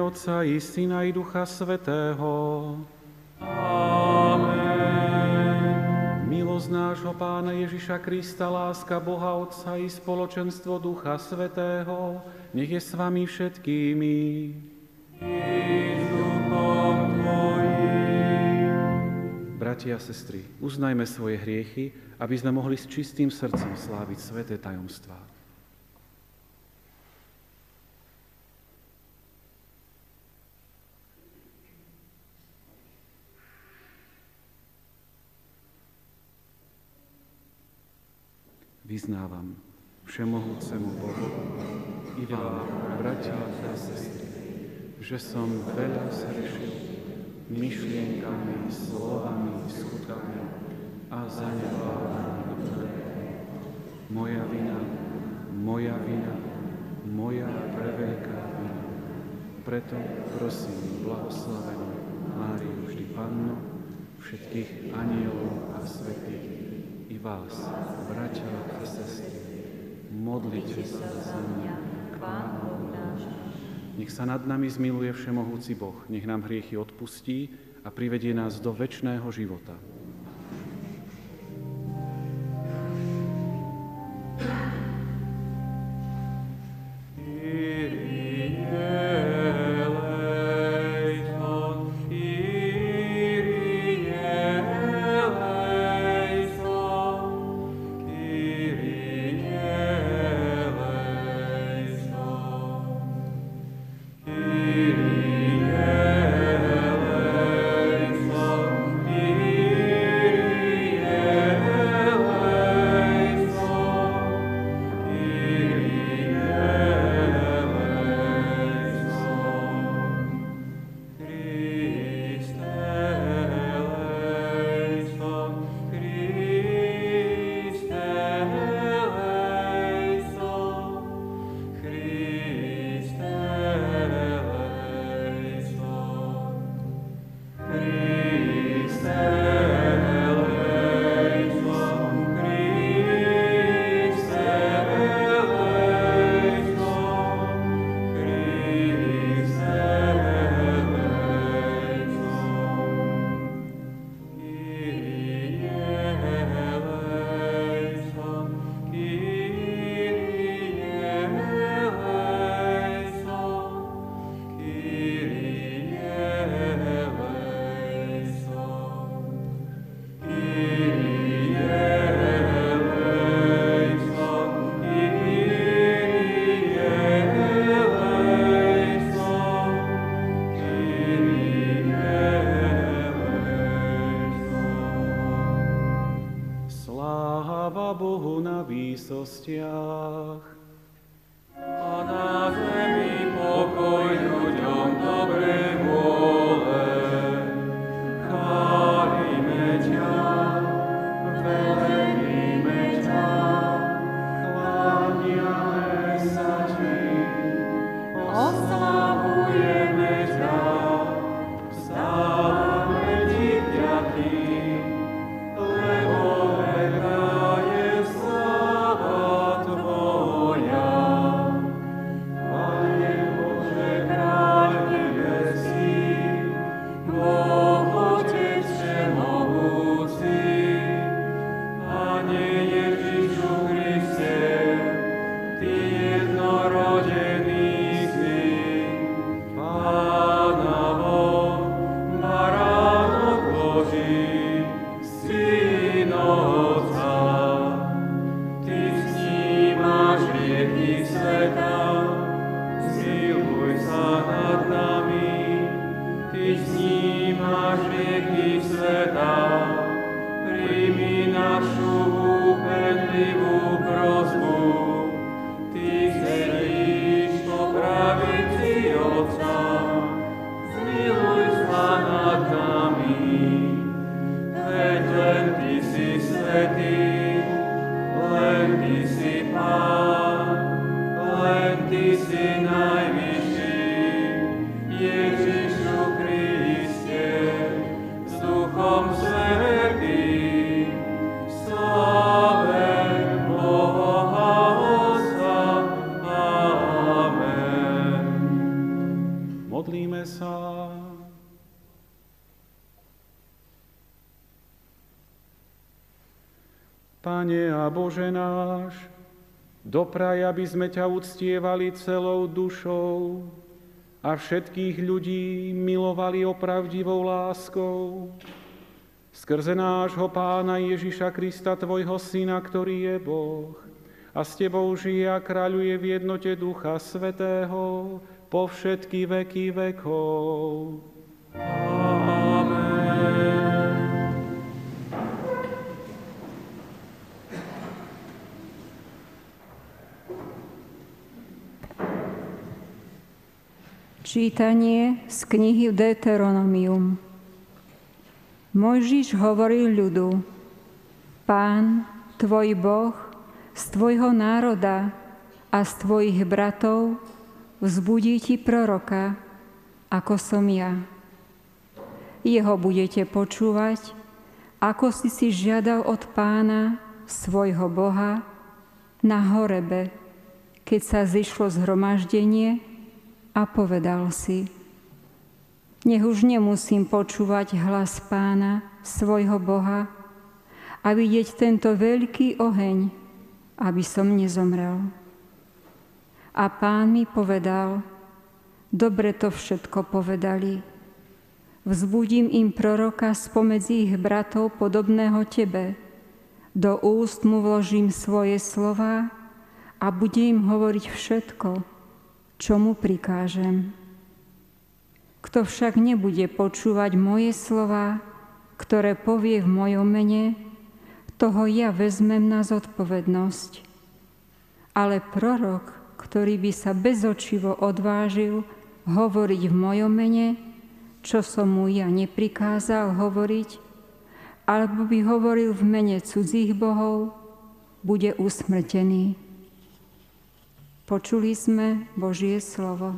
Otca i Syna i Ducha Svätého. Amen. Milosť nášho Pána Ježiša Krista, láska Boha Otca i spoločenstvo Ducha Svätého, nech je s vami všetkými. Bratia a sestry, uznajme svoje hriechy, aby sme mohli s čistým srdcom sláviť sväté tajomstvá. Vyznávam všemohúcemu Bohu i vám, bratia a sestry, že som veľa zhrešil myšlienkami, slovami, skutkami a zanedbávaním. Moja vina, moja preveľká vina. Preto prosím blahoslavenú Máriu vždy Pannu, všetkých anielov a svätých i vás, bratia a sestry, modlite sa za mňa k Pánovi nášmu. Nech sa nad nami zmiluje všemohúci Boh, nech nám hriechy odpustí a privedie nás do večného života. výsostiach. A na zemi pokoj ľuďom dobrej vôle. Chválime ťa, velebíme ťa, kláňame sa ti, oslavujeme ťa, vzdávame ti vďaky, lebo veľká je sláva tvoja. Pane Bože, kráľ nebeský, Boh Otec všemohúci, Pane Ježišu Kriste, Ty jednorodený Syn, Pánovo, baránok Boží, Syn Otca, Ty snímaš hriechy sveta, zmiluj sa nad nami. Ty snímaš hriechy sveta, príjmi našu úpenlivú prosbu. Ty sedíš po pravici Otca, zmiluj sa nad nami. Pane a Bože náš, dopraj, aby sme ťa uctievali celou dušou a všetkých ľudí milovali opravdivou láskou. Skrze nášho Pána Ježiša Krista, tvojho Syna, ktorý je Boh, a s tebou žije a kráľuje v jednote Ducha Svätého po všetky veky vekov. Čítanie z knihy Deuteronomium. Mojžiš hovoril ľudu: Pán, tvoj Boh, z tvojho národa a z tvojich bratov vzbudí ti proroka, ako som ja. Jeho budete počúvať, ako si žiadal od Pána, svojho Boha, na Horebe, keď sa zišlo zhromaždenie, a povedal si: Nech už nemusím počúvať hlas Pána, svojho Boha, a vidieť tento veľký oheň, aby som nezomrel. A Pán mi povedal: Dobre to všetko povedali. Vzbudím im proroka spomedzi ich bratov podobného tebe. Do úst mu vložím svoje slová a bude im hovoriť všetko, čo mu prikážem. Kto však nebude počúvať moje slová, ktoré povie v mojom mene, toho ja vezmem na zodpovednosť. Ale prorok, ktorý by sa bezočivo odvážil hovoriť v mojom mene, čo som mu ja neprikázal hovoriť, alebo by hovoril v mene cudzích bohov, bude usmrtený. Počuli sme Božie slovo.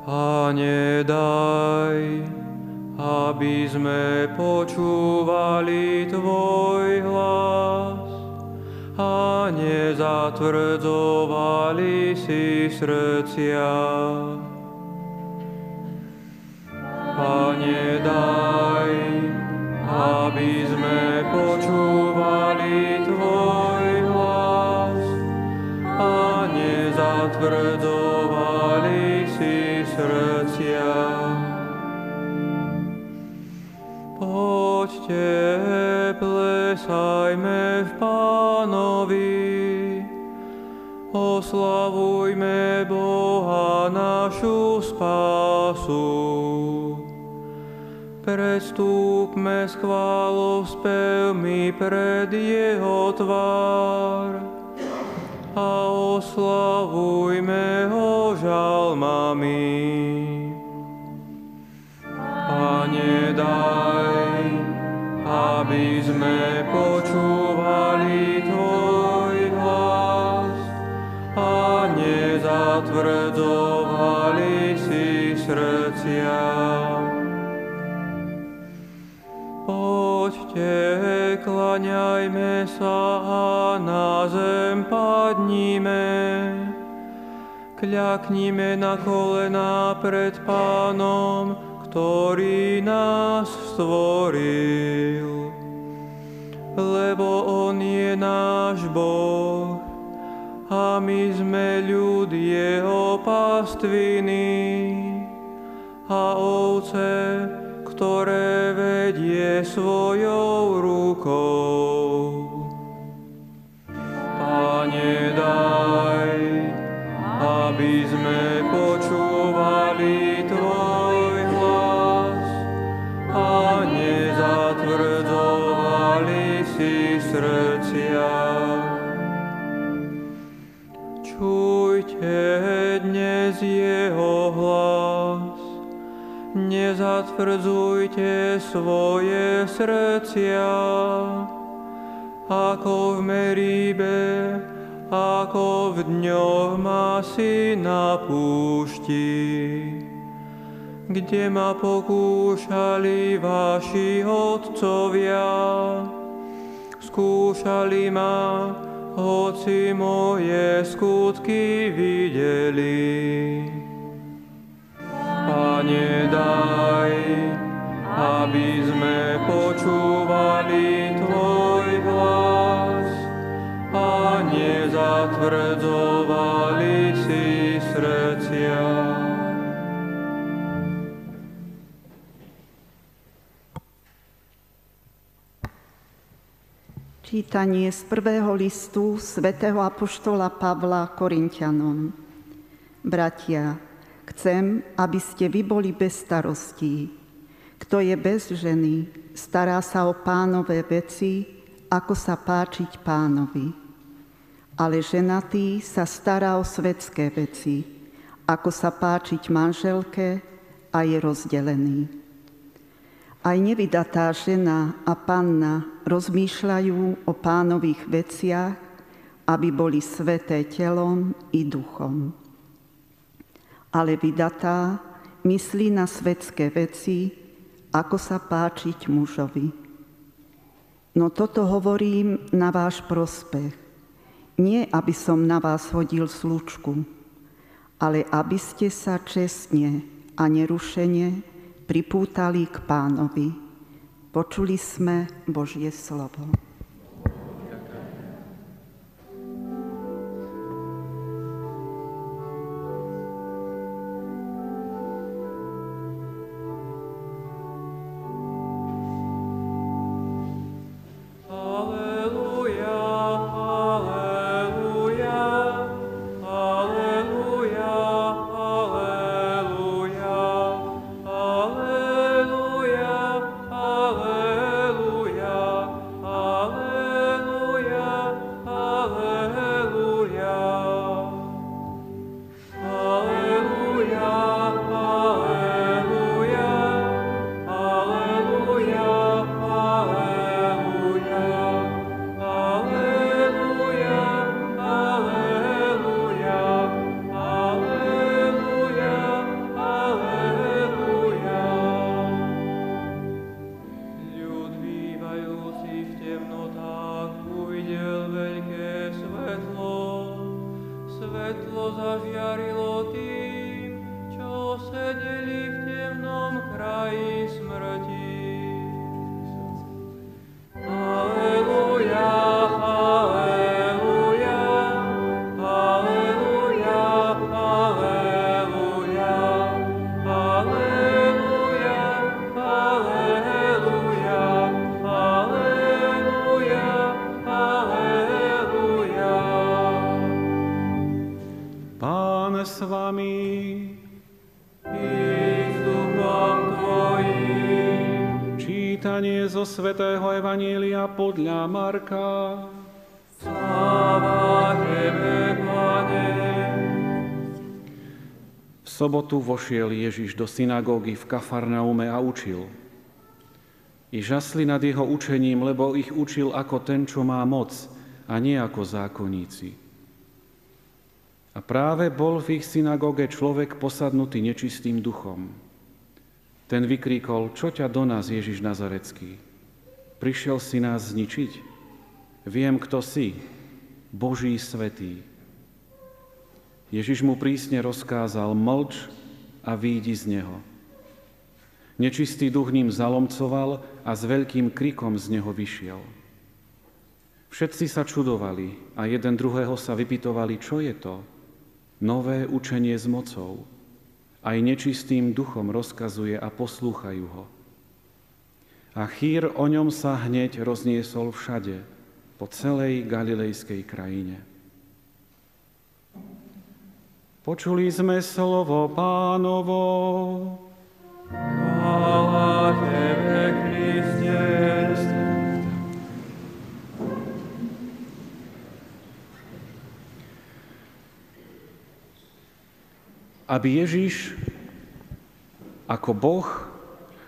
Pane, daj, aby sme počúvali tvoj hlas a nezatvrdzovali si srdcia. Pane, daj, aby sme počúvali tvoj hlas a nezatvrdzovali si srdcia. Poďte, plesajme v Pánovi, oslavujme Boha našu spásu. Predstúpme s chválospevmi pred Jeho tvár a oslavujme Ho žalmami. Pane, daj, aby sme počúvali tvoj hlas a nezatvrdzovali si srdcia. Poďte, klaňajme sa a na zem padnime, kľaknime na kolená pred Pánom, ktorý nás stvoril. Lebo On je náš Boh a my sme ľud Jeho pastviny a ovce, ktoré vedie svojou rukou. Pane, daj, aby sme počúvali tvoj hlas a nezatvrdzovali si srdcia. Čujte dnes jeho hlas, nezatvrdzujte svoje srdcia, ako v Meríbe, ako v dňoch Masi na púšti, kde ma pokúšali vaši otcovia. Skúšali ma, hoci moje skutky videli. Pane, daj, aby sme počúvali Tvoj hlas a nezatvrdzovali si srdcia. Čítanie z prvého listu svätého apoštola Pavla Korinťanom. Bratia, chcem, aby ste vy boli bez starostí. Kto je bez ženy, stará sa o Pánove veci, ako sa páčiť Pánovi. Ale ženatý sa stará o svetské veci, ako sa páčiť manželke, a je rozdelený. Aj nevydatá žena a panna rozmýšľajú o Pánových veciach, aby boli sväté telom i duchom. Ale vydatá myslí na svetské veci, ako sa páčiť mužovi. No toto hovorím na váš prospech. Nie, aby som na vás hodil slučku, ale aby ste sa čestne a nerušene pripútali k Pánovi. Počuli sme Božie slovo. Čítanie zo svätého Evanjelia podľa Marka. Sláva Tebe, Pane. V sobotu vošiel Ježiš do synagógy v Kafarnaume a učil. I žasli nad jeho učením, lebo ich učil ako ten, čo má moc, a nie ako zákonníci. A práve bol v ich synagóge človek posadnutý nečistým duchom. Ten vykríkol: čo ťa do nás, Ježiš Nazarecký? Prišiel si nás zničiť? Viem, kto si, Boží svätý. Ježiš mu prísne rozkázal: mlč a výjdi z neho. Nečistý duch ním zalomcoval a s veľkým krikom z neho vyšiel. Všetci sa čudovali a jeden druhého sa vypytovali, čo je to? Nové učenie s mocou. Aj nečistým duchom rozkazuje a poslúchajú ho. A chýr o ňom sa hneď rozniesol všade, po celej galilejskej krajine. Počuli sme slovo Pánovo. Chvála Tebe, Kriste. Aby Ježiš ako Boh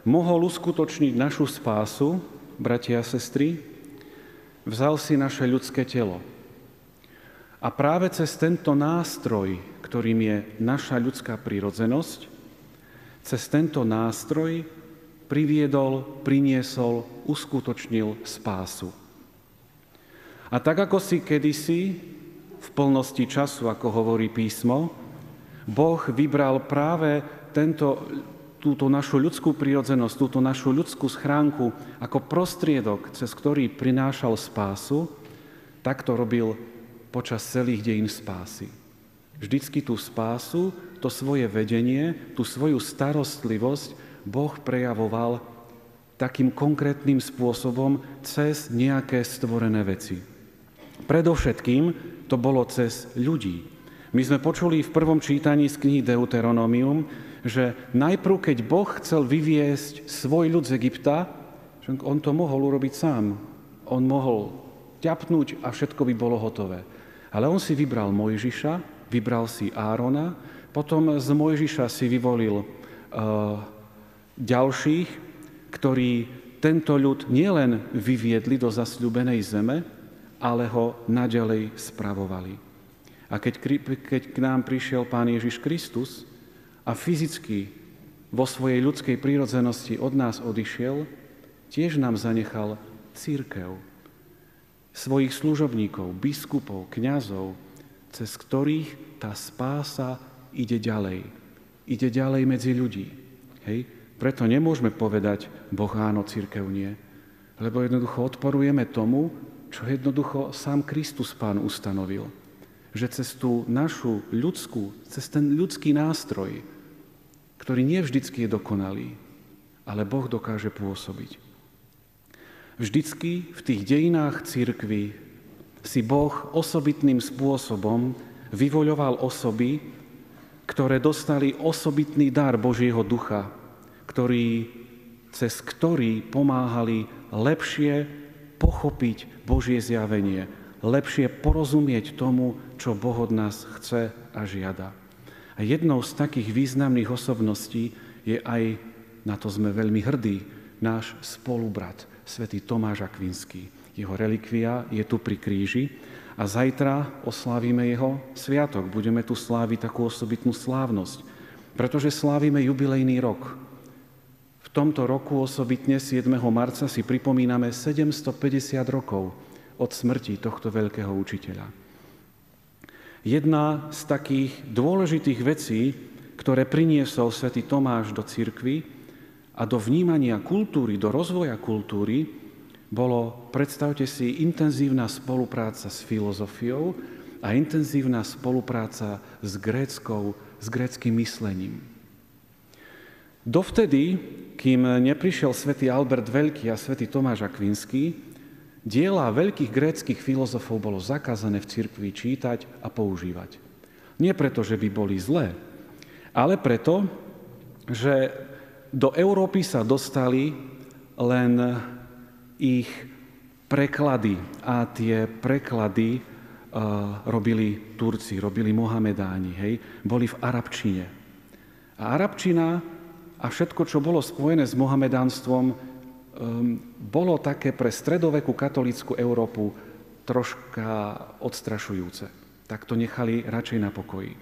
mohol uskutočniť našu spásu, bratia a sestry, vzal si naše ľudské telo. A práve cez tento nástroj, ktorým je naša ľudská prirodzenosť, cez tento nástroj priniesol, uskutočnil spásu. A tak ako si kedysi v plnosti času, ako hovorí písmo, Boh vybral práve túto našu ľudskú prirodzenosť, túto našu ľudskú schránku ako prostriedok, cez ktorý prinášal spásu, tak to robil počas celých dejín spásy. Vždycky tú spásu, to svoje vedenie, tú svoju starostlivosť Boh prejavoval takým konkrétnym spôsobom cez nejaké stvorené veci. Predovšetkým to bolo cez ľudí. My sme počuli v prvom čítaní z knihy Deuteronomium, že najprv, keď Boh chcel vyviesť svoj ľud z Egypta, on to mohol urobiť sám. On mohol ťapnúť a všetko by bolo hotové. Ale on si vybral Mojžiša, vybral si Árona, potom z Mojžiša si vyvolil ďalších, ktorí tento ľud nielen vyviedli do zasľúbenej zeme, ale ho naďalej spravovali. A keď k nám prišiel Pán Ježiš Kristus a fyzicky vo svojej ľudskej prírodzenosti od nás odišiel, tiež nám zanechal cirkev, svojich služobníkov, biskupov, kňazov, cez ktorých tá spása ide ďalej. Ide ďalej medzi ľudí. Hej? Preto nemôžeme povedať Boh áno, cirkev nie. Lebo jednoducho odporujeme tomu, čo jednoducho sám Kristus Pán ustanovil. Že cez tú našu ľudskú, cez ten ľudský nástroj, ktorý nie vždycky je dokonalý, ale Boh dokáže pôsobiť. Vždycky v tých dejinách cirkvi si Boh osobitným spôsobom vyvoľoval osoby, ktoré dostali osobitný dar Božieho ducha, cez ktorý pomáhali lepšie pochopiť Božie zjavenie, lepšie porozumieť tomu, čo Boh od nás chce a žiada. A jednou z takých významných osobností je aj, na to sme veľmi hrdí, náš spolubrat, svätý Tomáš Akvinský. Jeho relikvia je tu pri kríži a zajtra oslávime jeho sviatok. Budeme tu sláviť takú osobitnú slávnosť, pretože slávime jubilejný rok. V tomto roku osobitne 7. marca si pripomíname 750 rokov od smrti tohto veľkého učiteľa. Jedna z takých dôležitých vecí, ktoré priniesol svätý Tomáš do cirkvi a do vnímania kultúry, do rozvoja kultúry, bolo, predstavte si, intenzívna spolupráca s filozofiou a intenzívna spolupráca s gréckym myslením. Dovtedy, kým neprišiel svätý Albert Veľký a svätý Tomáš Akvinský, diela veľkých gréckych filozofov bolo zakázané v cirkvi čítať a používať. Nie preto, že by boli zlé, ale preto, že do Európy sa dostali len ich preklady a tie preklady robili Turci, robili Mohamedáni, boli v arabčine. A arabčina a všetko, čo bolo spojené s mohamedánstvom, bolo také pre stredovekú katolícku Európu troška odstrašujúce. Tak to nechali radšej na pokoji.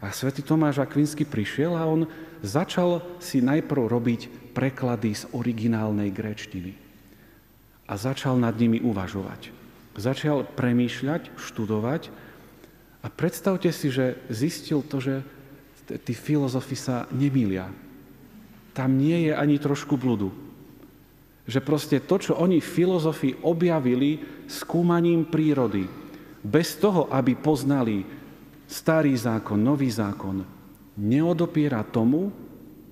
A svätý Tomáš Akvinský prišiel a on začal si najprv robiť preklady z originálnej gréčtiny. A začal nad nimi uvažovať. Začal premýšľať, študovať a predstavte si, že zistil to, že tí filozofi sa nemýlia. Tam nie je ani trošku bludu. Že proste to, čo oni filozofi objavili skúmaním prírody, bez toho, aby poznali starý zákon, nový zákon, neodopiera tomu,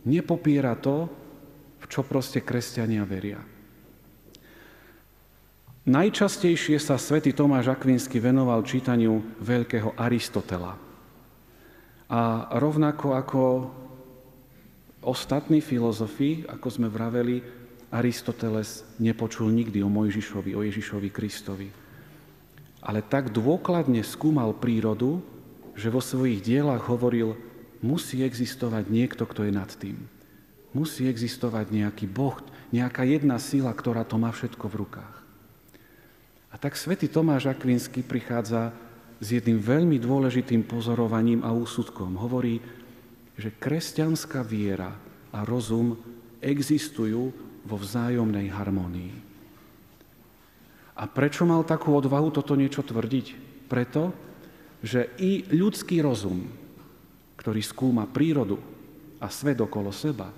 nepopiera to, v čo proste kresťania veria. Najčastejšie sa svätý Tomáš Akvinský venoval čítaniu veľkého Aristotela. A rovnako ako ostatní filozofi, ako sme vraveli, Aristoteles nepočul nikdy o Mojžišovi, o Ježišovi Kristovi. Ale tak dôkladne skúmal prírodu, že vo svojich dielách hovoril, musí existovať niekto, kto je nad tým. Musí existovať nejaký Boh, nejaká jedna sila, ktorá to má všetko v rukách. A tak svätý Tomáš Akvinský prichádza s jedným veľmi dôležitým pozorovaním a úsudkom. Hovorí, že kresťanská viera a rozum existujú vo vzájomnej harmónii. A prečo mal takú odvahu toto niečo tvrdiť? Preto, že i ľudský rozum, ktorý skúma prírodu a svet okolo seba,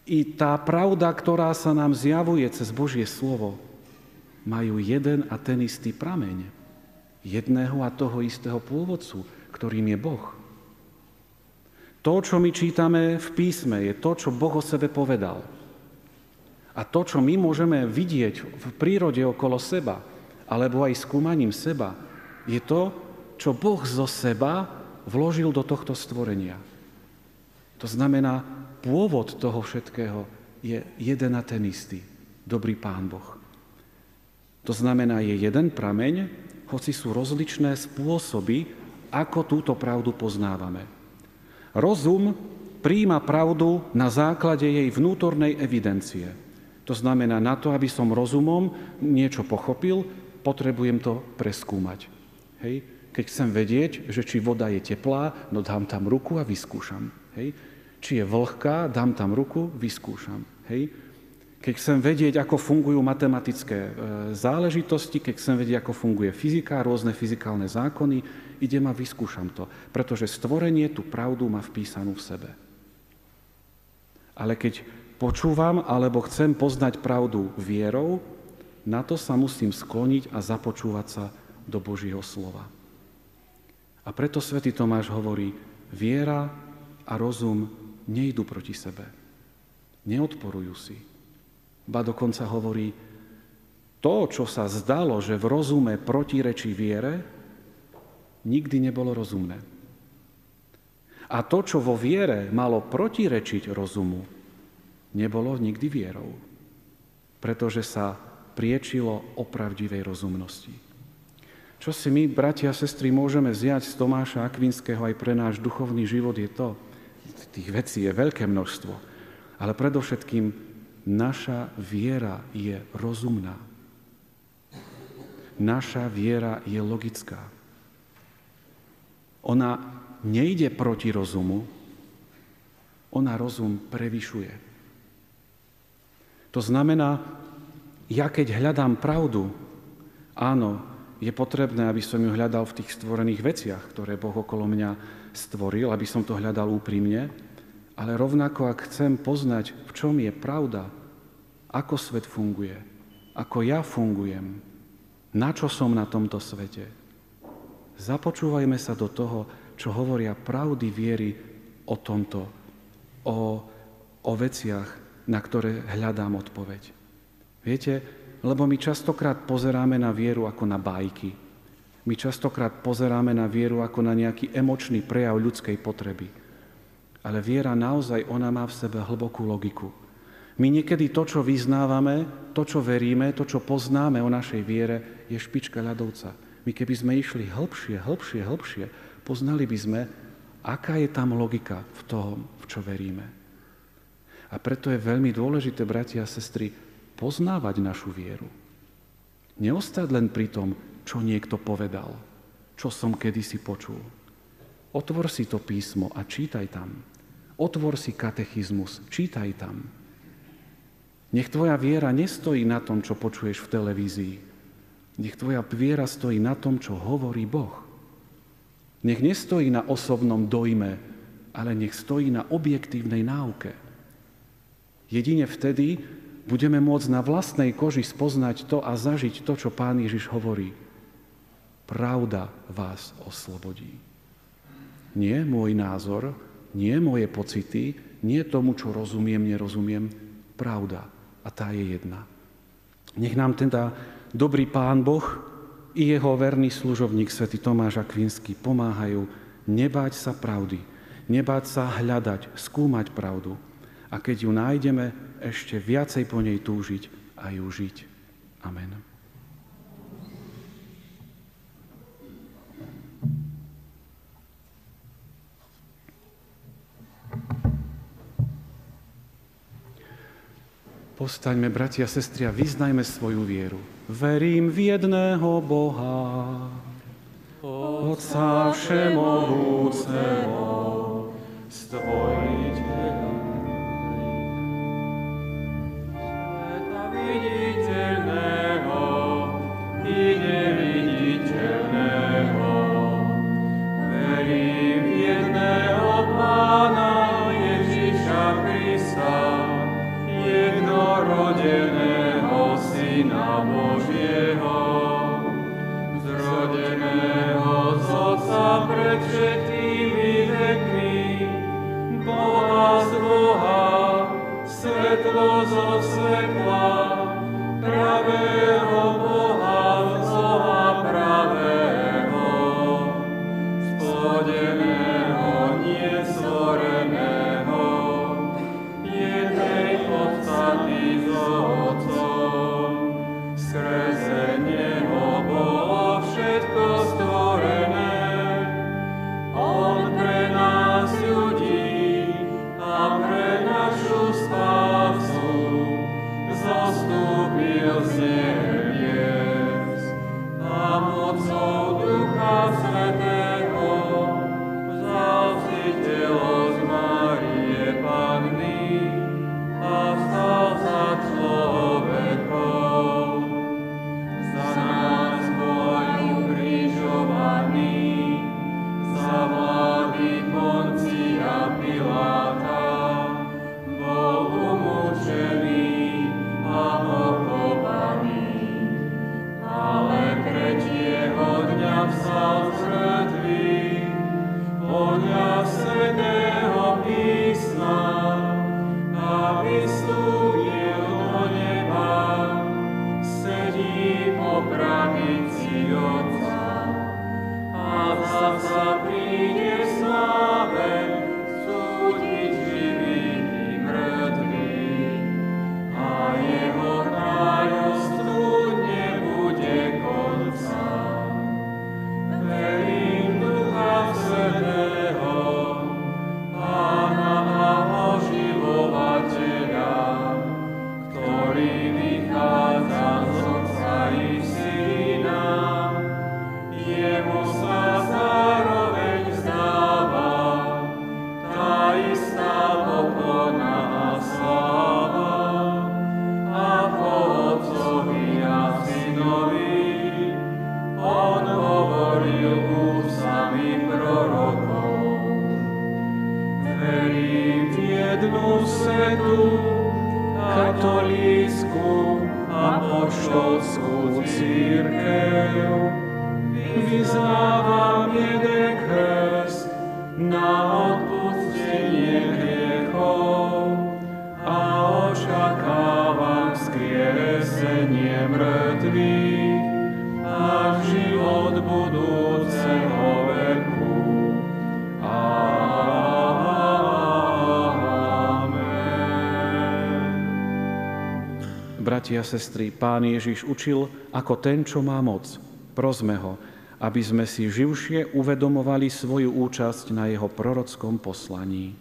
i tá pravda, ktorá sa nám zjavuje cez Božie slovo, majú jeden a ten istý prameň, jedného a toho istého pôvodcu, ktorým je Boh. To, čo my čítame v písme, je to, čo Boh o sebe povedal. A to, čo my môžeme vidieť v prírode okolo seba, alebo aj skúmaním seba, je to, čo Boh zo seba vložil do tohto stvorenia. To znamená, pôvod toho všetkého je jeden a ten istý, dobrý Pán Boh. To znamená, je jeden prameň, hoci sú rozličné spôsoby, ako túto pravdu poznávame. Rozum prijíma pravdu na základe jej vnútornej evidencie. To znamená, na to, aby som rozumom niečo pochopil, potrebujem to preskúmať. Hej? Keď chcem vedieť, že či voda je teplá, no dám tam ruku a vyskúšam. Hej? Či je vlhká, dám tam ruku, vyskúšam. Hej? Keď chcem vedieť, ako fungujú matematické záležitosti, keď chcem vedieť, ako funguje fyzika, rôzne fyzikálne zákony, idem a vyskúšam to. Pretože stvorenie tú pravdu má vpísanú v sebe. Ale keď počúvam alebo chcem poznať pravdu vierou, na to sa musím skloniť a započúvať sa do Božieho slova. A preto svätý Tomáš hovorí, viera a rozum nejdu proti sebe. Neodporujú si. Ba dokonca hovorí, to, čo sa zdalo, že v rozume protirečí viere, nikdy nebolo rozumné. A to, čo vo viere malo protirečiť rozumu, nebolo nikdy vierou, pretože sa priečilo o pravdivej rozumnosti. Čo si my, bratia a sestry, môžeme vziať z Tomáša Akvinského aj pre náš duchovný život je to, tých vecí je veľké množstvo, ale predovšetkým naša viera je rozumná. Naša viera je logická. Ona nejde proti rozumu, ona rozum prevyšuje. To znamená, ja keď hľadám pravdu, áno, je potrebné, aby som ju hľadal v tých stvorených veciach, ktoré Boh okolo mňa stvoril, aby som to hľadal úprimne, ale rovnako, ak chcem poznať, v čom je pravda, ako svet funguje, ako ja fungujem, na čo som na tomto svete, započúvajme sa do toho, čo hovoria pravdy viery o tomto, o veciach, na ktoré hľadám odpoveď. Viete, lebo my častokrát pozeráme na vieru ako na bajky. My častokrát pozeráme na vieru ako na nejaký emočný prejav ľudskej potreby. Ale viera naozaj, ona má v sebe hlbokú logiku. My niekedy to, čo vyznávame, to, čo veríme, to, čo poznáme o našej viere, je špička ľadovca. My keby sme išli hlbšie, poznali by sme, aká je tam logika v tom, v čo veríme. A preto je veľmi dôležité, bratia a sestry, poznávať našu vieru. Neostať len pri tom, čo niekto povedal, čo som kedysi počul. Otvor si to písmo a čítaj tam. Otvor si katechizmus, čítaj tam. Nech tvoja viera nestojí na tom, čo počuješ v televízii. Nech tvoja viera stojí na tom, čo hovorí Boh. Nech nestojí na osobnom dojme, ale nech stojí na objektívnej náuke. Jedine vtedy budeme môcť na vlastnej koži spoznať to a zažiť to, čo Pán Ježiš hovorí. Pravda vás oslobodí. Nie môj názor, nie moje pocity, nie tomu, čo rozumiem, nerozumiem. Pravda. A tá je jedna. Nech nám teda dobrý Pán Boh i jeho verný služobník svätý Tomáš Akvinský pomáhajú nebáť sa pravdy, nebáť sa hľadať, skúmať pravdu. A keď ju nájdeme, ešte viacej po nej túžiť a ju žiť. Amen. Povstaňme, bratia a sestry, a vyznajme svoju vieru. Verím v jedného Boha, Otca všemohúceho, Stvoriteľa zo svetla, pravého Boha, Boha pravého, spodeného, nestvoreného, jednej podstaty s Otcom, skrze neho bolo všetko stvorené. On pre nás ľudí a pre našu spásu zostúpil z nebies a mocou Ducha Svätého vzal si telo z Márie Panny a stal sa človekom. Za nás bol ukrižovaný, za vlády Poncia Piláta bol umúčený a pokopaný, ale tretieho dňa vstal z mŕtvych podľa svätého písma a vystúpil do neba, sedí po pravici Otca a zasa príde v sláve súdiť živých i mŕtvych a jeho kráľovstvu nebude konca. Verím Ducha Svätého, Pána a oživovateľa, ktorý vychádza z Otca i Syna, jemu sa zároveň zdáva tá istá pokona a sláva, ako Otcovi a Synovi on hovoril ústami prorokov. Verím v jednu svätú, katolícku, apoštolskú cirkev, vyznávam jeden krst na odpustenie hriechov a očakávam vzkriesenie mŕtvych a život budúceho veku. Amen. Bratia a sestry, Pán Ježiš učil ako ten, čo má moc. Prosme ho, aby sme si živšie uvedomovali svoju účasť na jeho prorockom poslaní.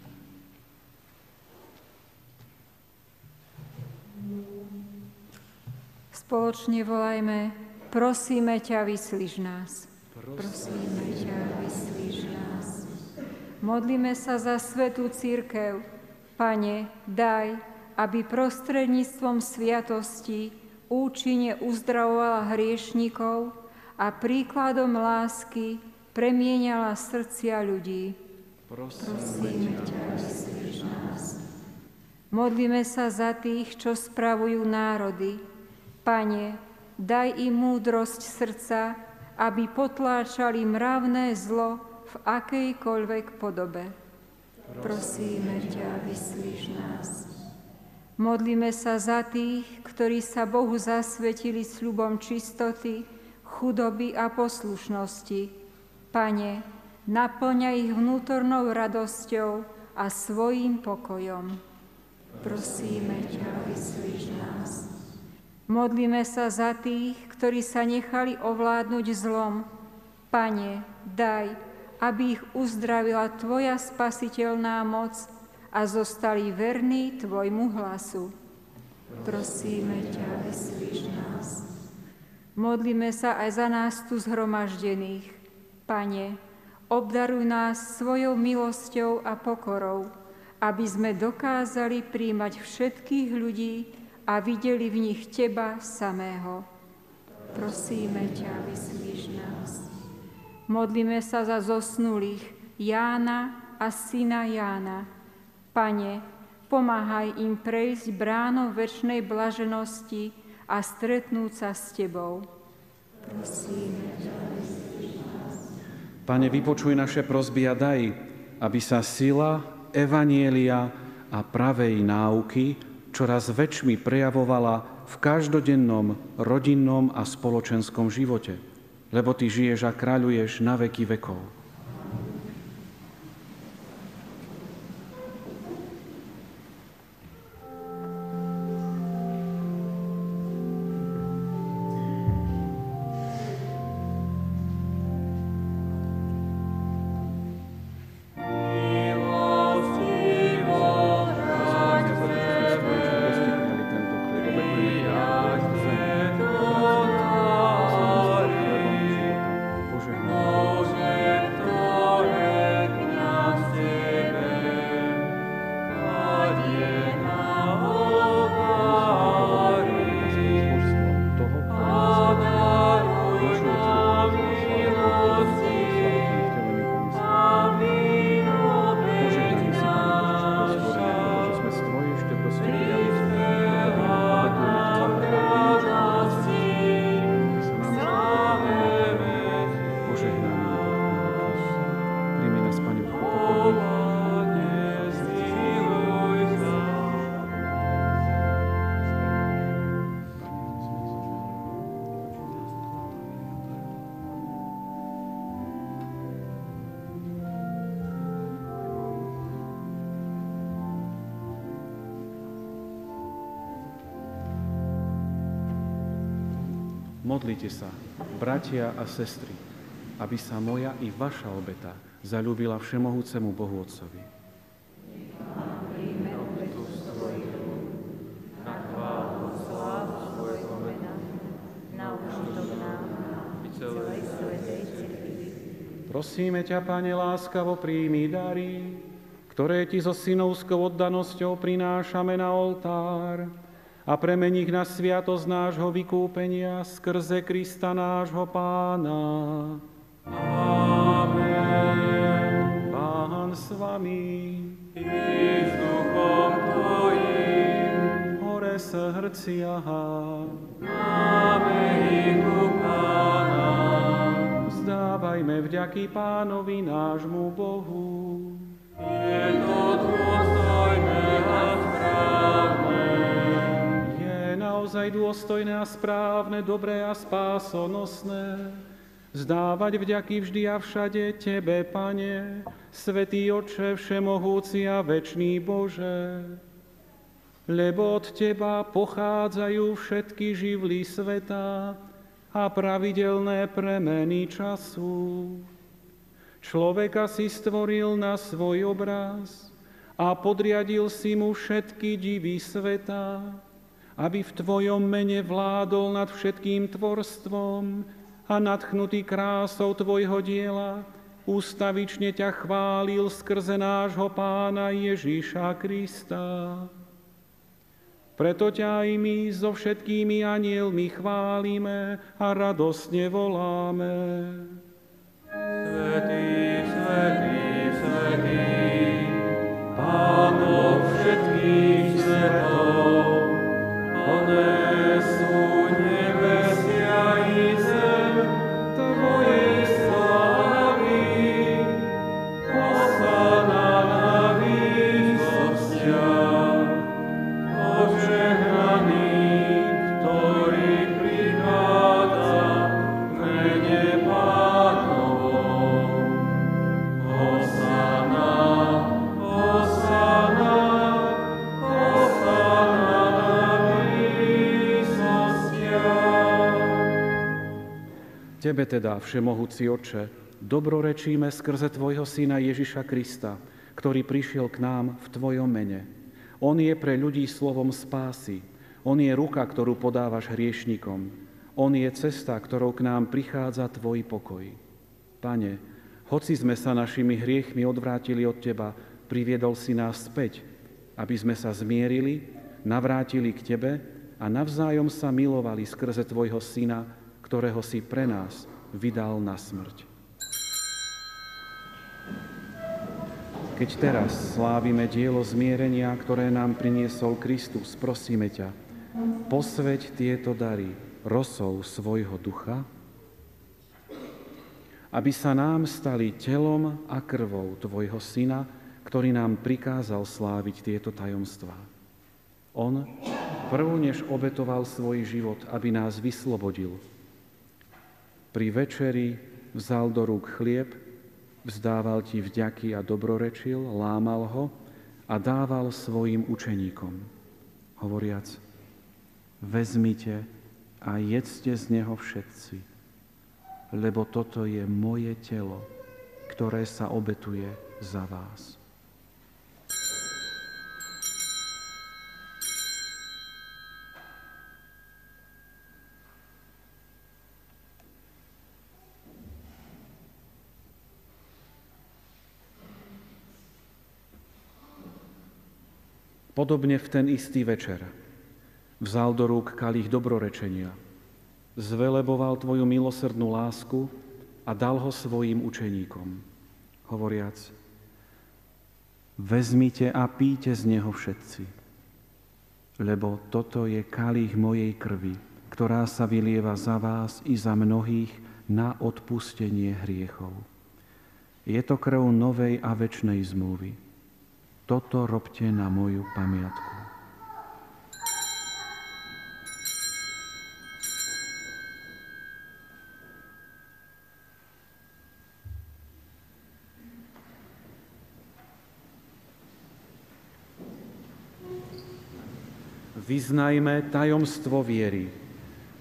Spoločne volajme: prosíme ťa, vyslíš nás. Prosíme ťa, vyslíš nás. Modlíme sa za svätú cirkev. Pane, daj, aby prostredníctvom sviatosti účinne uzdravovala hriešnikov a príkladom lásky premieňala srdcia ľudí. Prosíme ťa, vyslíš nás. Modlíme sa za tých, čo spravujú národy. Pane, daj im múdrosť srdca, aby potláčali mravné zlo v akejkoľvek podobe. Prosíme ťa, vyslíš nás. Modlíme sa za tých, ktorí sa Bohu zasvetili sľubom čistoty, chudoby a poslušnosti. Pane, naplňaj ich vnútornou radosťou a svojím pokojom. Prosíme ťa, vyslíš nás. Modlíme sa za tých, ktorí sa nechali ovládnuť zlom. Pane, daj, aby ich uzdravila Tvoja spasiteľná moc a zostali verní Tvojmu hlasu. Prosíme ťa, vyslíš nás. Modlíme sa aj za nás tu zhromaždených. Pane, obdaruj nás svojou milosťou a pokorou, aby sme dokázali prijímať všetkých ľudí a videli v nich Teba samého. Prosíme ťa, vyslíš nás. Modlíme sa za zosnulých Jána a syna Jána. Pane, pomáhaj im prejsť bránou večnej blaženosti a stretnúť sa s Tebou. Prosíme ťa, vyslíš nás. Pane, vypočuj naše prosby a daj, aby sa sila evanjelia a pravej náuky čoraz väčšmi prejavovala v každodennom rodinnom a spoločenskom živote, lebo Ty žiješ a kráľuješ na veky vekov. Modlite sa, bratia a sestry, aby sa moja i vaša obeta zaľúbila všemohúcemu Bohu Otcovi. Prosíme ťa, Pane, láskavo príjmi dary, ktoré Ti so synovskou oddanosťou prinášame na oltár, a premení ich na sviatosť nášho vykúpenia skrze Krista nášho Pána. Amen. Pán s vami. I s duchom Tvojim. Hore srdcia. Máme ich u Pána. Vzdávajme vďaky Pánovi nášmu Bohu. Je to dôstojné a správne. Naozaj dôstojné a správne, dobré a spásonosné, vzdávať vďaky vždy a všade Tebe, Pane, Svätý Otče, všemohúci a večný Bože. Lebo od Teba pochádzajú všetky živly sveta a pravidelné premeny času. Človeka si stvoril na svoj obraz a podriadil si mu všetky divy sveta, aby v Tvojom mene vládol nad všetkým tvorstvom a nadchnutý krásou Tvojho diela ústavične ťa chválil skrze nášho Pána Ježíša Krista. Preto ťa aj my so všetkými anjelmi chválime a radosne voláme. Svätý, svätý, svätý, Pánov všetkých svetov, plné sú nebesia i zem Tvojej slávy. Hosana na výsostiach, požehnaný, ktorý prichádza v mene Pánovom. Hosana, hosana, hosana na výsostiach. Tebe teda, všemohúci Otče, dobrorečíme skrze Tvojho Syna Ježiša Krista, ktorý prišiel k nám v Tvojom mene. On je pre ľudí slovom spásy. On je ruka, ktorú podávaš hriešnikom. On je cesta, ktorou k nám prichádza Tvoj pokoj. Pane, hoci sme sa našimi hriechmi odvrátili od Teba, priviedol si nás späť, aby sme sa zmierili, navrátili k Tebe a navzájom sa milovali skrze Tvojho Syna, ktorého si pre nás vydal na smrť. Keď teraz slávime dielo zmierenia, ktoré nám priniesol Kristus, prosíme ťa, posväť tieto dary rosou svojho ducha, aby sa nám stali telom a krvou Tvojho Syna, ktorý nám prikázal sláviť tieto tajomstvá. On, prv než obetoval svoj život, aby nás vyslobodil. Pri večeri vzal do rúk chlieb, vzdával ti vďaky a dobrorečil, lámal ho a dával svojim učeníkom, hovoriac: vezmite a jedzte z neho všetci, lebo toto je moje telo, ktoré sa obetuje za vás. Podobne v ten istý večer vzal do rúk kalich dobrorečenia, zveleboval tvoju milosrdnú lásku a dal ho svojim učeníkom, hovoriac: vezmite a píte z neho všetci, lebo toto je kalich mojej krvi, ktorá sa vylieva za vás i za mnohých na odpustenie hriechov. Je to krv novej a večnej zmluvy. Toto robte na moju pamiatku. Vyznajme tajomstvo viery.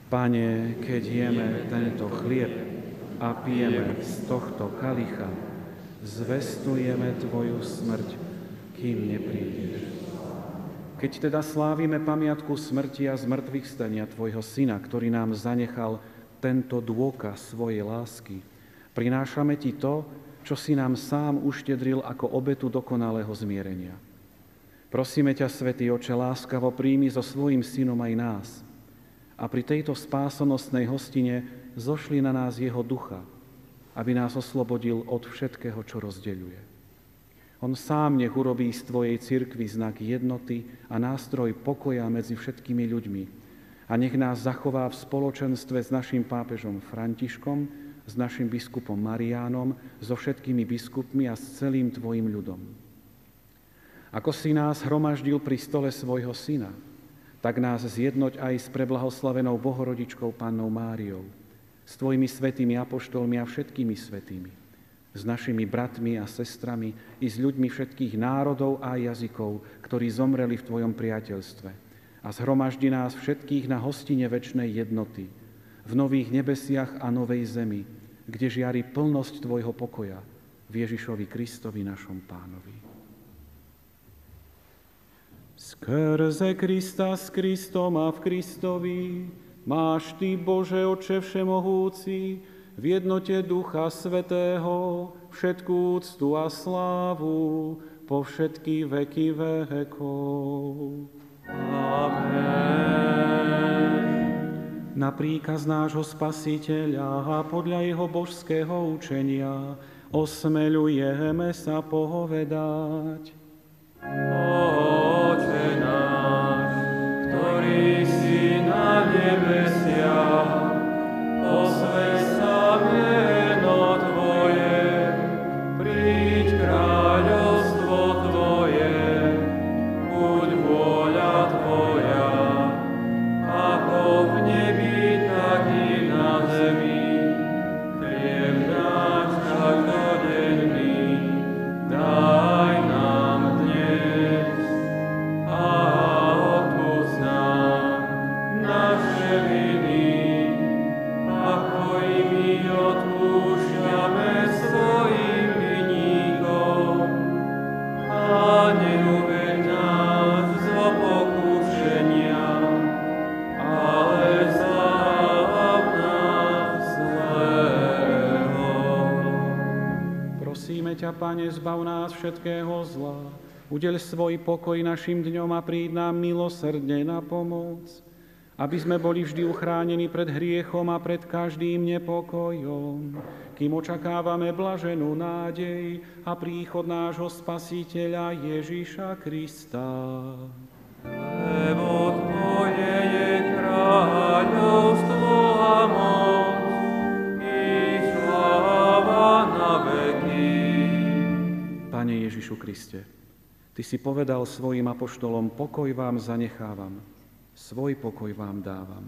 Pane, keď jeme tento chlieb a pijeme z tohto kalicha, zvestujeme Tvoju smrť, kým neprídeš. Keď teda slávime pamiatku smrti a zmŕtvychvstania Tvojho Syna, ktorý nám zanechal tento dôkaz svojej lásky, prinášame Ti to, čo si nám sám uštedril ako obetu dokonalého zmierenia. Prosíme ťa, Svätý Oče, láskavo príjmi so svojím Synom aj nás a pri tejto spásonosnej hostine zošli na nás jeho ducha, aby nás oslobodil od všetkého, čo rozdeľuje. On sám nech urobí z Tvojej cirkvi znak jednoty a nástroj pokoja medzi všetkými ľuďmi a nech nás zachová v spoločenstve s našim pápežom Františkom, s našim biskupom Mariánom, so všetkými biskupmi a s celým Tvojim ľudom. Ako si nás hromaždil pri stole svojho Syna, tak nás zjednoť aj s preblahoslavenou Bohorodičkou Pannou Máriou, s Tvojimi svätými apoštolmi a všetkými svätými, s našimi bratmi a sestrami i s ľuďmi všetkých národov a jazykov, ktorí zomreli v Tvojom priateľstve. A zhromaždi nás všetkých na hostine večnej jednoty, v nových nebesiach a novej zemi, kde žiari plnosť Tvojho pokoja, v Ježišovi Kristovi, našom Pánovi. Skrze Krista, s Kristom a v Kristovi máš Ty, Bože Otče všemohúci, v jednote Ducha Svätého všetkú úctu a slávu po všetky veky vekov. Amen. Na príkaz nášho Spasiteľa a podľa jeho božského učenia osmeľujeme sa povedať: Oče náš, ktorý si na nebesiach, posväť sa meno Tvoje, príď kráľovstvo Tvoje, buď vôľa Tvoja, ako v nebi, tak i na zemi. Chlieb náš každodenný daj nám dnes a odpusť nám naše viny, ako i my odpúšťame svojim viníkom. A neuveď nás do pokušenia, ale zbav nás zlého. Prosíme ťa, Pane, zbav nás všetkého zla, udeľ svoj pokoj našim dňom a príď nám milosrdne na pomoc, aby sme boli vždy uchránení pred hriechom a pred každým nepokojom, kým očakávame blaženú nádej a príchod nášho Spasiteľa Ježiša Krista. Lebo Tvoje je kráľovstvo a moc i sláva na veky. Pane Ježišu Kriste, Ty si povedal svojim apoštolom, pokoj vám zanechávam, svoj pokoj vám dávam.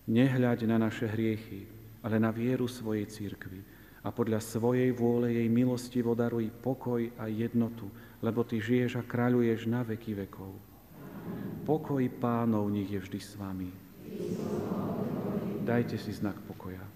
Nehľaď na naše hriechy, ale na vieru svojej cirkvi a podľa svojej vôle jej milostivo daruj pokoj a jednotu, lebo Ty žiješ a kráľuješ na veky vekov. Pokoj Pánov nech je vždy s vami. Dajte si znak pokoja.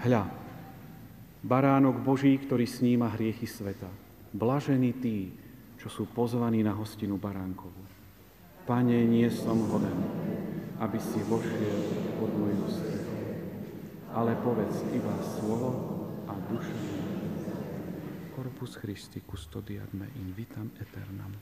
Hľa, baránok Boží, ktorý sníma hriechy sveta. Blažení tí, čo sú pozvaní na hostinu baránkovu. Pane, nie som hoden, aby si vošiel pod moju strechu. Ale povedz iba slovo a duša moja. Corpus Christi custodiat me in vitam aeternam.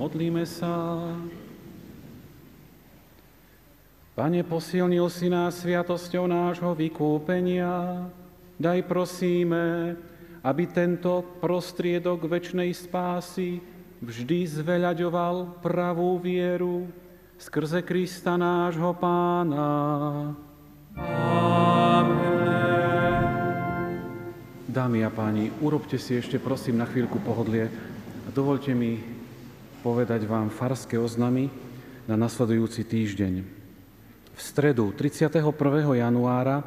Modlíme sa. Pane, posilnil si nás sviatosťou nášho vykúpenia. Daj, prosíme, aby tento prostriedok večnej spásy vždy zveľaďoval pravú vieru skrze Krista nášho Pána. Amen. Dámy a páni, urobte si ešte prosím na chvíľku pohodlie a dovoľte mi povedať vám farské oznamy na nasledujúci týždeň. V stredu 31. januára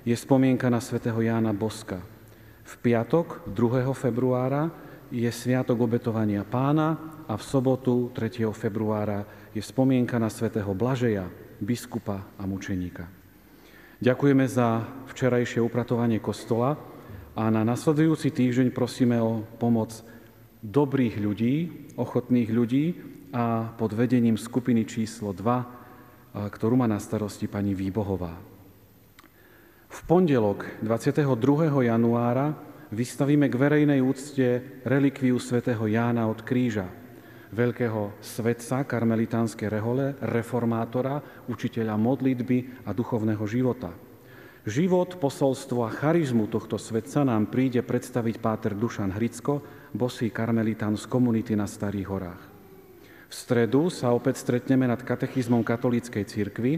je spomienka na svätého Jána Boska. V piatok 2. februára je sviatok obetovania Pána a v sobotu 3. februára je spomienka na svätého Blažeja, biskupa a mučeníka. Ďakujeme za včerajšie upratovanie kostola a na nasledujúci týždeň prosíme o pomoc dobrých ľudí, ochotných ľudí a pod vedením skupiny číslo 2, ktorú má na starosti pani Výbohová. V pondelok 22. januára vystavíme k verejnej úcte relikviu svätého Jána od kríža, veľkého svetca karmelitánskej rehole, reformátora, učiteľa modlitby a duchovného života. Život, posolstvo a charizmu tohto svetca nám príde predstaviť páter Dušan Hricko, bosý karmelitán z komunity na Starých horách. V stredu sa opäť stretneme nad katechizmom katolíckej cirkvi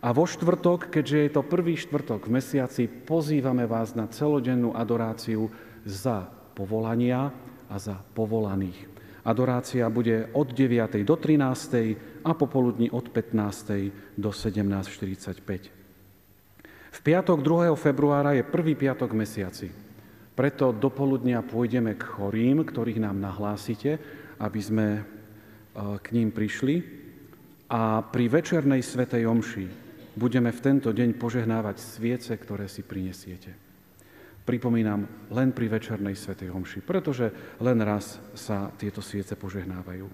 a vo štvrtok, keďže je to prvý štvrtok v mesiaci, pozývame vás na celodennú adoráciu za povolania a za povolaných. Adorácia bude od 9. do 13. a popoludní od 15. do 17.45. V piatok 2. februára je prvý piatok v mesiaci. Preto dopoludnia pôjdeme k chorým, ktorých nám nahlásite, aby sme k ním prišli. A pri večernej svätej omši budeme v tento deň požehnávať sviece, ktoré si prinesiete. Pripomínam, len pri večernej svätej omši, pretože len raz sa tieto sviece požehnávajú.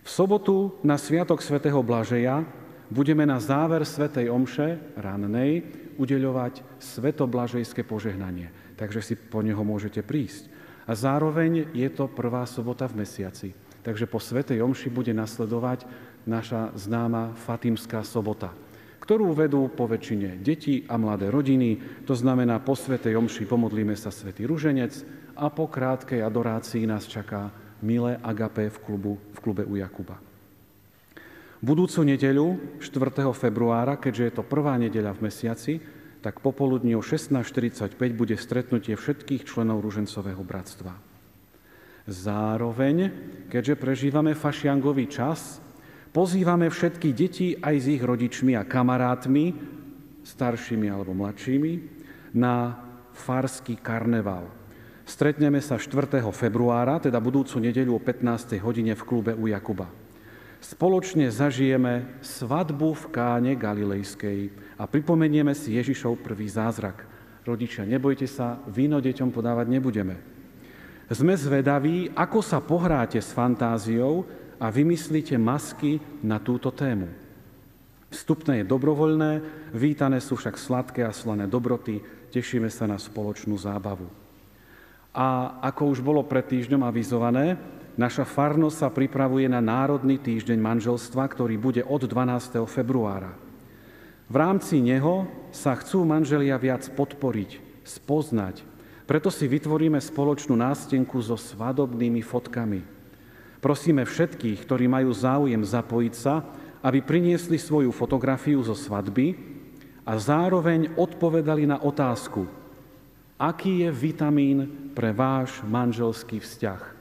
V sobotu na sviatok svätého Blažeja budeme na záver svätej omše rannej udeľovať svätoblažejské požehnanie, takže si po neho môžete prísť. A zároveň je to prvá sobota v mesiaci, takže po svätej omši bude nasledovať naša známa Fatimská sobota, ktorú vedú po väčšine deti a mladé rodiny. To znamená, po svätej omši pomodlíme sa svätý ruženec a po krátkej adorácii nás čaká milé agapé v klube u Jakuba. Budúcu nedeľu, 4. februára, keďže je to prvá nedeľa v mesiaci, tak popoludní o 16.45 bude stretnutie všetkých členov ružencového bratstva. Zároveň, keďže prežívame fašiangový čas, pozývame všetky deti aj s ich rodičmi a kamarátmi, staršími alebo mladšími, na farský karneval. Stretneme sa 4. februára, teda budúcu nedeľu o 15. hodine v klube u Jakuba. Spoločne zažijeme svadbu v Káne Galilejskej a pripomenieme si Ježišov prvý zázrak. Rodičia, nebojte sa, víno deťom podávať nebudeme. Sme zvedaví, ako sa pohráte s fantáziou a vymyslíte masky na túto tému. Vstupné je dobrovoľné, vítané sú však sladké a slané dobroty, tešíme sa na spoločnú zábavu. A ako už bolo pred týždňom avizované, naša farnosť sa pripravuje na Národný týždeň manželstva, ktorý bude od 12. februára. V rámci neho sa chcú manželia viac podporiť, spoznať. Preto si vytvoríme spoločnú nástenku so svadobnými fotkami. Prosíme všetkých, ktorí majú záujem zapojiť sa, aby priniesli svoju fotografiu zo svadby a zároveň odpovedali na otázku, aký je vitamín pre váš manželský vzťah.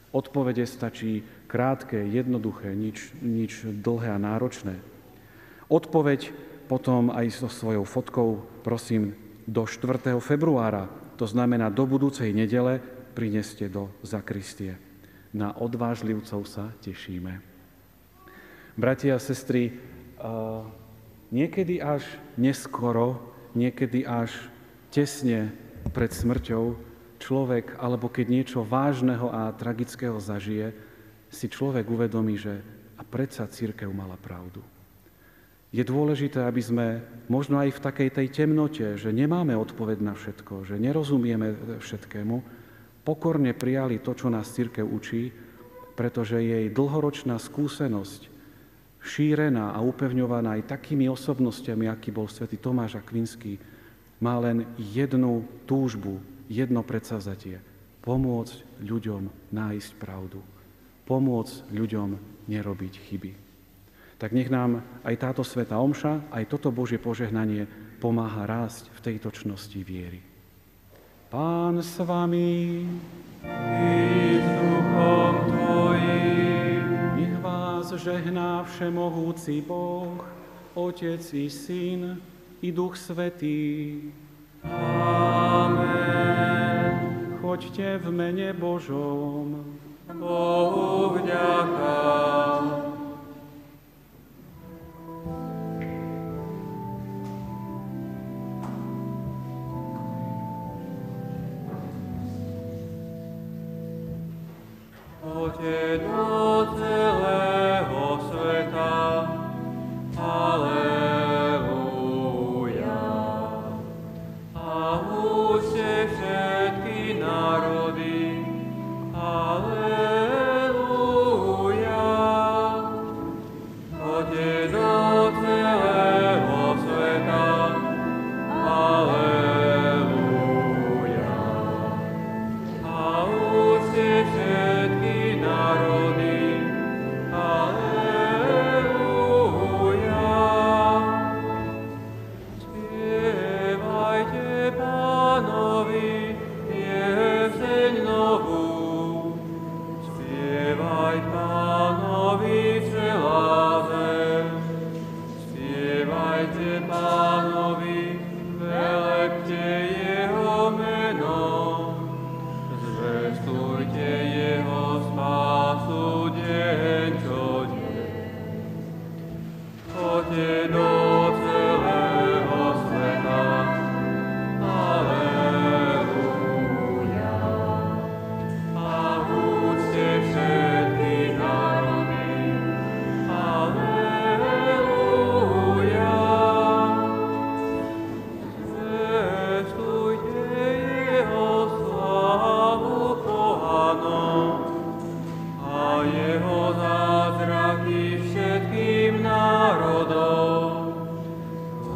Odpovede stačí krátke, jednoduché, nič dlhé a náročné. Odpoveď potom aj so svojou fotkou, prosím, do 4. februára, to znamená do budúcej nedele, prineste do zakristie. Na odvážlivcov sa tešíme. Bratia a sestry, niekedy až neskoro, niekedy až tesne pred smrťou človek, alebo keď niečo vážneho a tragického zažije, si človek uvedomí, že a predsa cirkev mala pravdu. Je dôležité, aby sme možno aj v takej tej temnote, že nemáme odpoveď na všetko, že nerozumieme všetkému, pokorne prijali to, čo nás cirkev učí, pretože jej dlhoročná skúsenosť, šírená a upevňovaná aj takými osobnostiami, aký bol svätý Tomáš Akvinský, má len jednu túžbu, jedno predsavzatie. Pomôcť ľuďom nájsť pravdu. Pomôcť ľuďom nerobiť chyby. Tak nech nám aj táto svätá omša, aj toto Božie požehnanie pomáha rásť v tejto čnosti viery. Pán s vami. I s duchom tvojim. Nech vás žehná všemohúci Boh, Otec i Syn i Duch Svätý. Amen. Choďte v mene Božom. Bohu vďaka. Poďte do celého sveta. Halelúja. A učte všetky národy. Halelúja. Poďte do celého sveta. Halelúja. A učte všetky národy. Halelúja. Spievajte Pánovi pieseň novú. Spievaj Pánovi celá zem. Spievajte Pánovi, velepte jeho meno. Zvestujte jeho spásu deň čo deň. Choďte do celého sveta. Halelúja. A učte všetky národy. Halelúja. Zvestujte jeho slávu pohanom a jeho zázraky všetkým národom.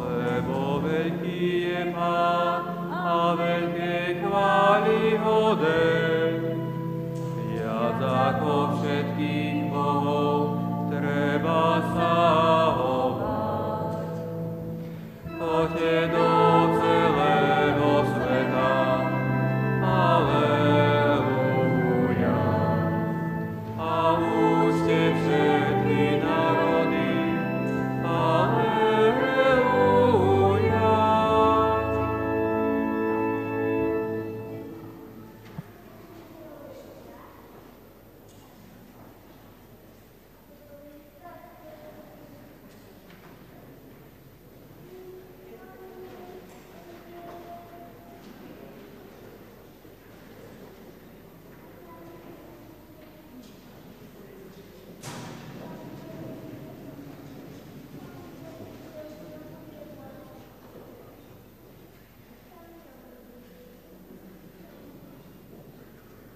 Lebo veľký je Pán a veľkej chvály hoden. Viac ako všetkých bohov treba sa ho báť. Poďte do